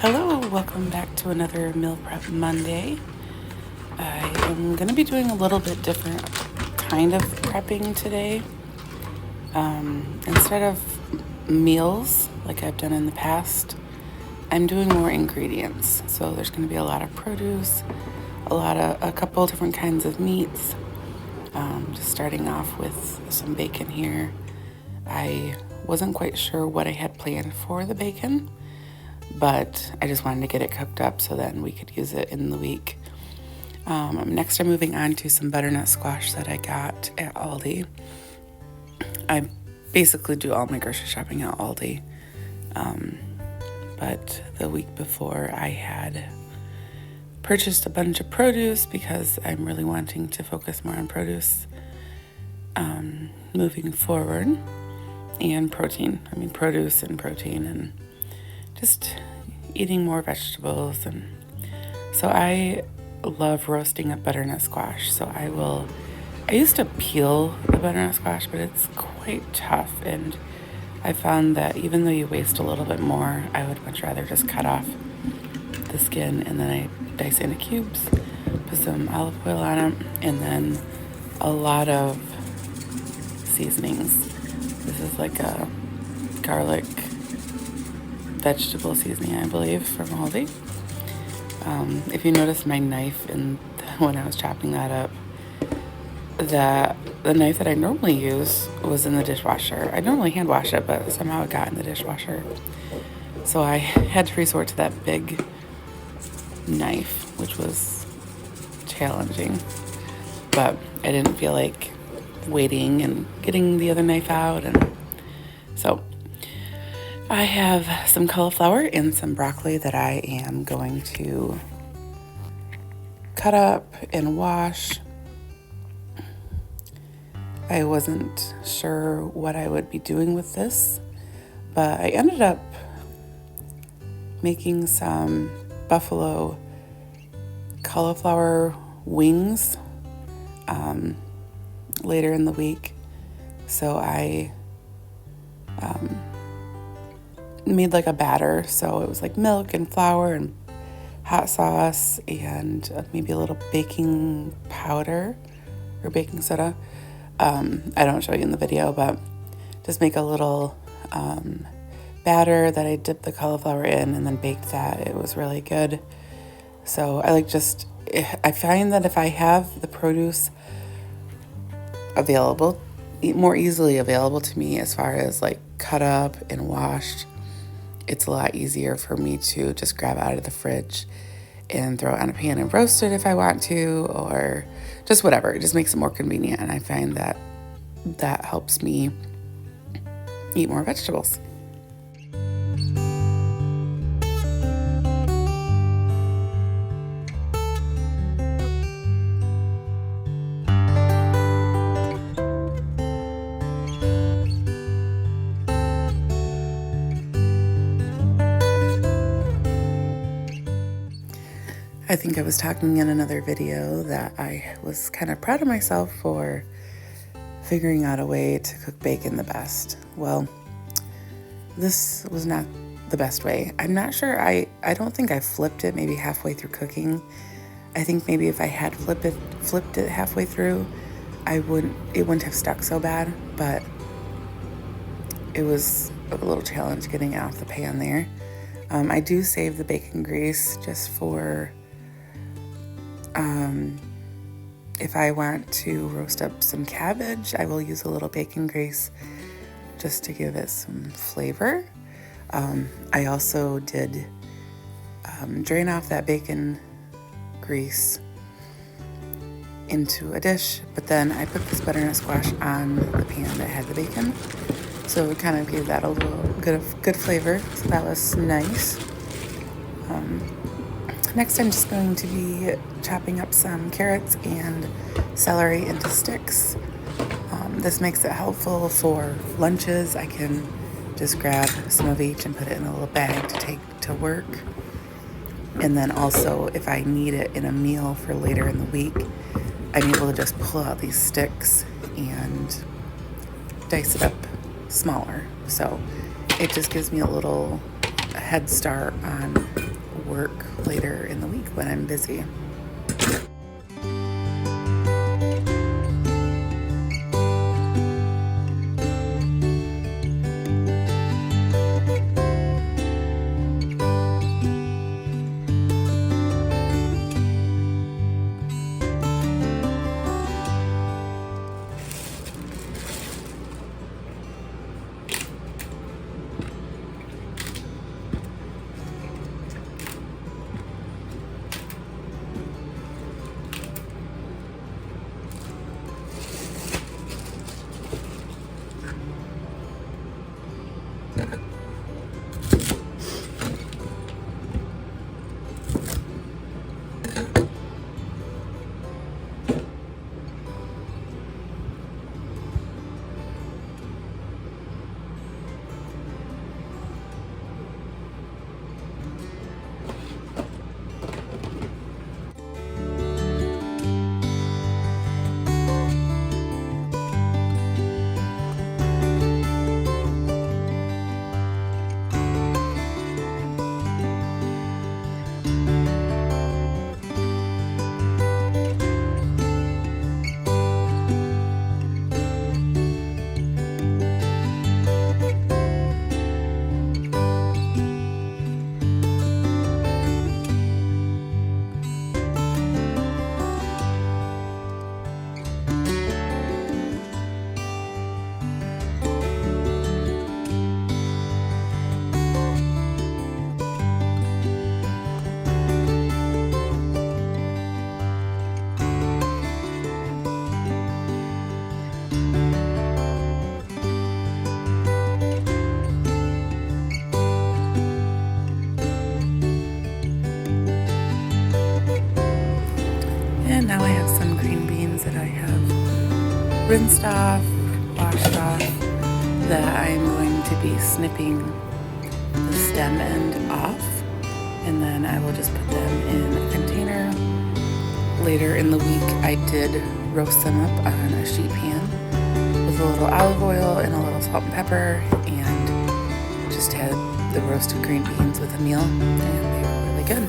Hello, welcome back to another Meal Prep Monday. I am going to be doing a little bit different kind of prepping today. Instead of meals like I've done in the past, I'm doing more ingredients. So there's going to be a lot of produce, a couple different kinds of meats. Just starting off with some bacon here. I wasn't quite sure what I had planned for the bacon, but I just wanted to get it cooked up so then we could use it in the week. Next, I'm moving on to some butternut squash that I got at Aldi. I basically do all my grocery shopping at Aldi, but the week before I had purchased a bunch of produce because I'm really wanting to focus more on produce moving forward, and protein. Produce and protein, and just eating more vegetables. And so I love roasting up butternut squash. So I used to peel the butternut squash, but it's quite tough. And I found that even though you waste a little bit more, I would much rather just cut off the skin and then I dice it into cubes, put some olive oil on it, and then a lot of seasonings. This is like a garlic vegetable seasoning, I believe, from Aldi. If you notice my knife when I was chopping that up, the knife that I normally use was in the dishwasher. I normally hand wash it, but somehow it got in the dishwasher. So I had to resort to that big knife, which was challenging. But I didn't feel like waiting and getting the other knife out, and so I have some cauliflower and some broccoli that I am going to cut up and wash. I wasn't sure what I would be doing with this, but I ended up making some buffalo cauliflower wings later in the week. So I made like a batter. So it was like milk and flour and hot sauce and maybe a little baking powder or baking soda. I don't show you in the video, but just make a little batter that I dipped the cauliflower in and then baked that. It was really good. So I find that if I have the produce available, more easily available to me as far as like cut up and washed, it's a lot easier for me to just grab out of the fridge and throw it on a pan and roast it if I want to, or just whatever. It just makes it more convenient, and I find that helps me eat more vegetables. I think I was talking in another video that I was kind of proud of myself for figuring out a way to cook bacon the best. Well, this was not the best way. I'm not sure. I don't think I flipped it maybe halfway through cooking. I think maybe if I had flipped it halfway through, it wouldn't have stuck so bad, but it was a little challenge getting it off the pan there. I do save the bacon grease just for if I want to roast up some cabbage, I will use a little bacon grease just to give it some flavor. I also did drain off that bacon grease into a dish, but then I put this butternut squash on the pan that had the bacon, so it kind of gave that a little good flavor, so that was nice. Next, I'm just going to be chopping up some carrots and celery into sticks. This makes it helpful for lunches. I can just grab some of each and put it in a little bag to take to work. And then also, if I need it in a meal for later in the week, I'm able to just pull out these sticks and dice it up smaller. So it just gives me a little head start on work later in the week when I'm busy. And now I have some green beans that I have rinsed off, washed off, that I'm going to be snipping the stem end off, and then I will just put them in a container. Later in the week, I did roast them up on a sheet pan with a little olive oil and a little salt and pepper, and just had the roasted green beans with a meal, and they were really good.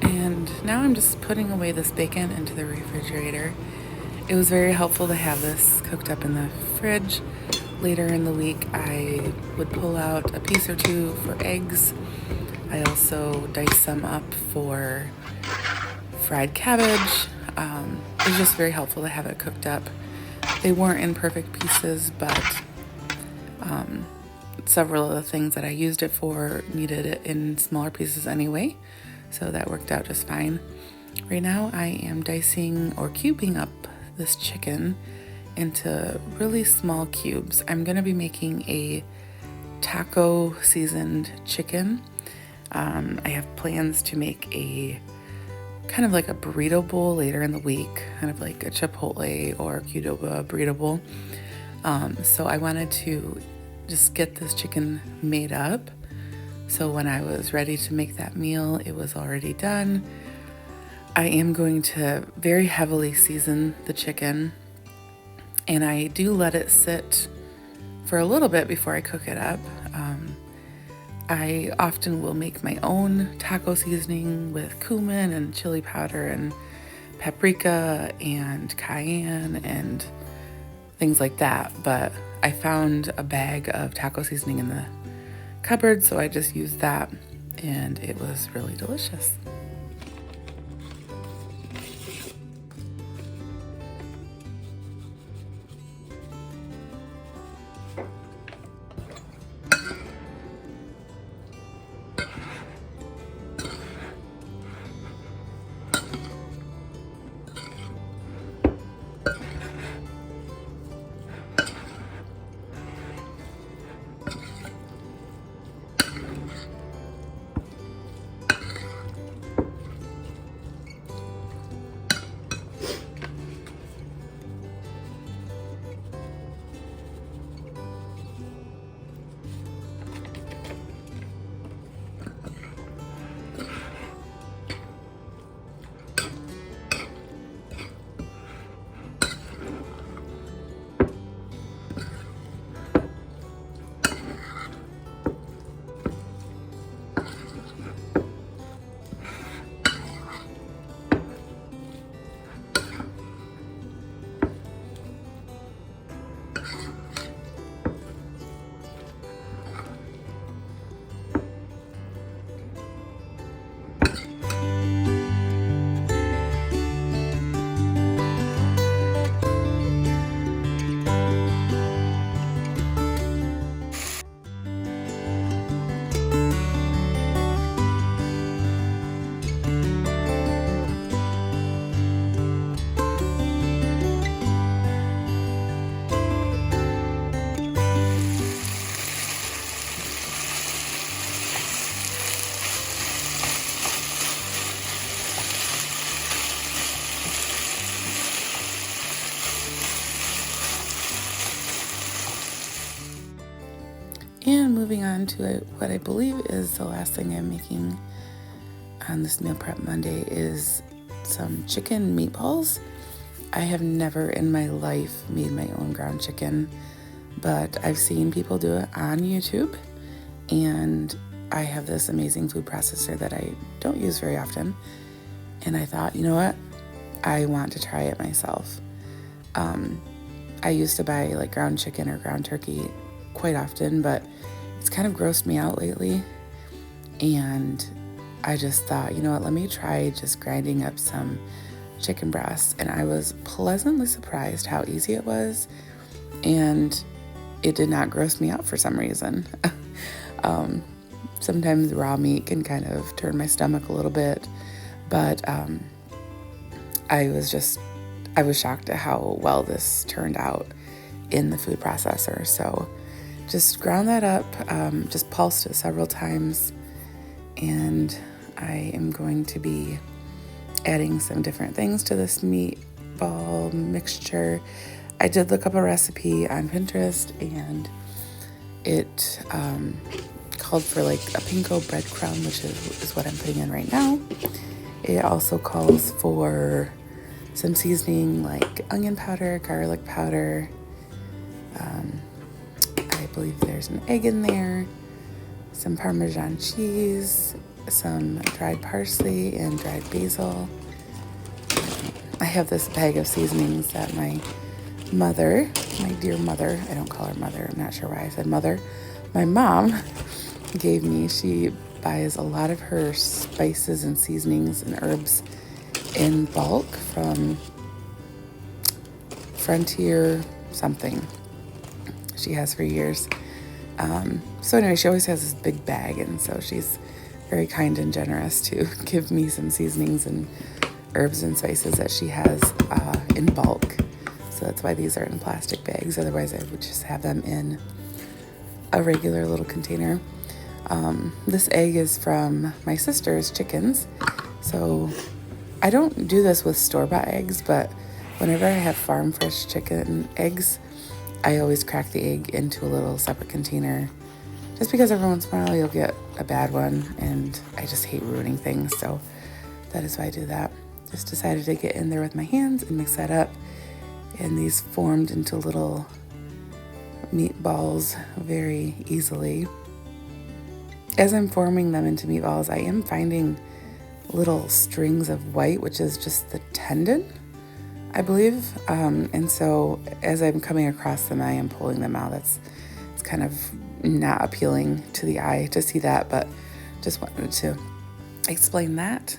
And now I'm just putting away this bacon into the refrigerator. It was very helpful to have this cooked up in the fridge. Later in the week, I would pull out a piece or two for eggs. I also diced some up for fried cabbage. It was just very helpful to have it cooked up. They weren't in perfect pieces, but several of the things that I used it for needed it in smaller pieces anyway, so that worked out just fine. Right now I am dicing or cubing up this chicken into really small cubes. I'm gonna be making a taco seasoned chicken. I have plans to make a kind of like a burrito bowl later in the week, kind of like a Chipotle or Qdoba burrito bowl. So I wanted to just get this chicken made up, so when I was ready to make that meal, it was already done. I am going to very heavily season the chicken, and I do let it sit for a little bit before I cook it up. I often will make my own taco seasoning with cumin and chili powder and paprika and cayenne and things like that, but I found a bag of taco seasoning in the cupboard, so I just used that, and it was really delicious. And moving on to what I believe is the last thing I'm making on this Meal Prep Monday is some chicken meatballs. I have never in my life made my own ground chicken, but I've seen people do it on YouTube, and I have this amazing food processor that I don't use very often, and I thought, you know what, I want to try it myself. I used to buy like ground chicken or ground turkey quite often, but it's kind of grossed me out lately, and I just thought, you know what, let me try just grinding up some chicken breasts, and I was pleasantly surprised how easy it was, and it did not gross me out for some reason. Sometimes raw meat can kind of turn my stomach a little bit, but I was shocked at how well this turned out in the food processor. So just ground that up, just pulsed it several times, and I am going to be adding some different things to this meatball mixture. I did look up a recipe on Pinterest, and it called for like a panko breadcrumb, which is what I'm putting in right now. It also calls for some seasoning like onion powder, garlic powder. I believe there's an egg in there, some Parmesan cheese, some dried parsley and dried basil. I have this bag of seasonings that my mother, my dear mother, I don't call her mother, I'm not sure why I said mother, my mom gave me. She buys a lot of her spices and seasonings and herbs in bulk from Frontier something. She has for years. So anyway, she always has this big bag, and so she's very kind and generous to give me some seasonings and herbs and spices that she has in bulk. So that's why these are in plastic bags. Otherwise, I would just have them in a regular little container. This egg is from my sister's chickens. So I don't do this with store-bought eggs, but whenever I have farm fresh chicken eggs, I always crack the egg into a little separate container, just because every once in a while you'll get a bad one, and I just hate ruining things. So that is why I do that. Just decided to get in there with my hands and mix that up, and these formed into little meatballs very easily. As I'm forming them into meatballs, I am finding little strings of white, which is just the tendon I believe. And so as I'm coming across them, I am pulling them out. It's kind of not appealing to the eye to see that, but just wanted to explain that.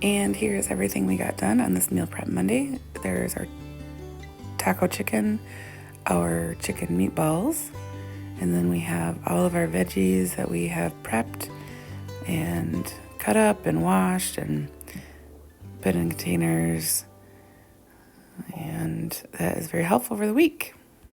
And here's everything we got done on this Meal Prep Monday. There's our taco chicken, our chicken meatballs, and then we have all of our veggies that we have prepped and cut up and washed and put in containers. And that is very helpful for the week.